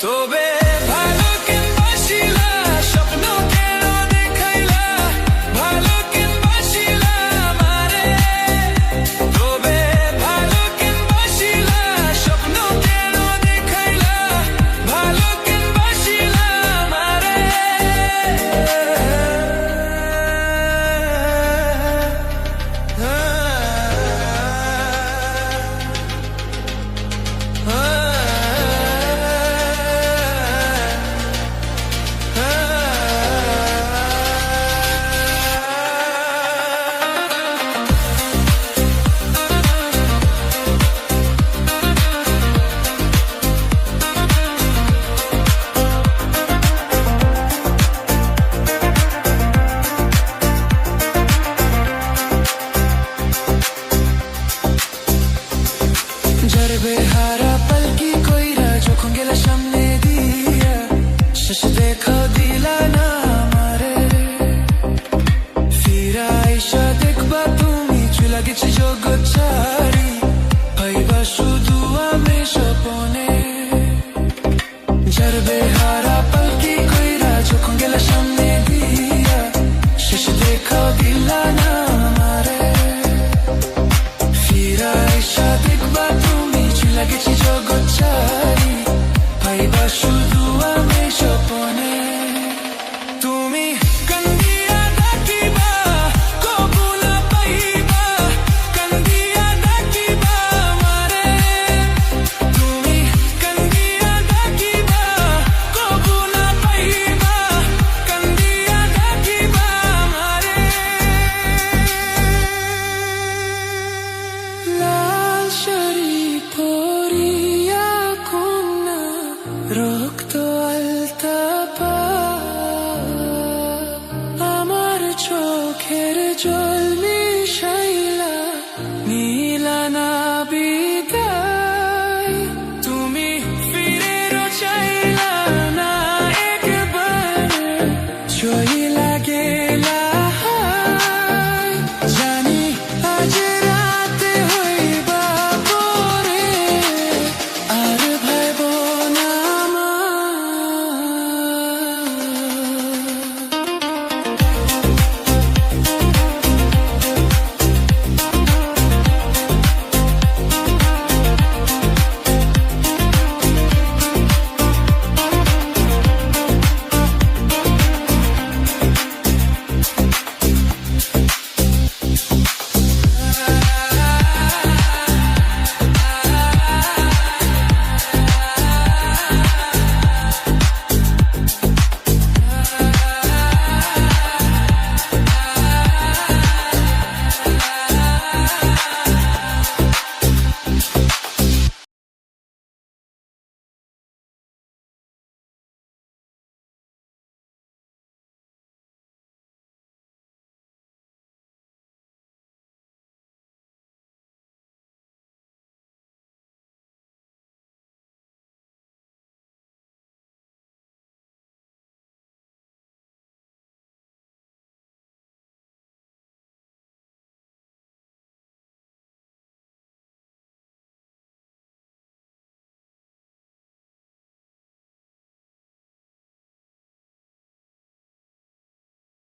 তবে ভালো কেনবাসিলা স্বপ্ন কেন দেখাইলা ভালো কেনবাসিলা আমারে তবে ভালো কেনবাসিলা স্বপ্ন কেন দেখাইলা ভালো কেনবাসিলা আমারে বেহারা পালকি কইরা যখন গেলা সামনে দিয়া শেষ দেখা দিলা না আমারে ফিরা আইসা দেখবা তুমি চুলা গেছি জগৎ ছাড়ি ভাইবা শুধু আমি স্বপনে যার বেহারা পালকি কইরা যখন গেলা সামনে দিয়া শেষ দেখা দিলা না আমারে ফিরা আইসা দেখবা লাগেছি জগৎ ছাড়ি ভাইবা শুধু আমি স্বপনে তুমি কান্দিয়া ডাকিবা কবু না পাইবা কান্দিয়া ডাকিবা আমারে তুমি কান্দিয়া ডাকিবা কবু না পাইবা কান্দিয়া ডাকিবা আমারে লাল শাড়ি রক্ত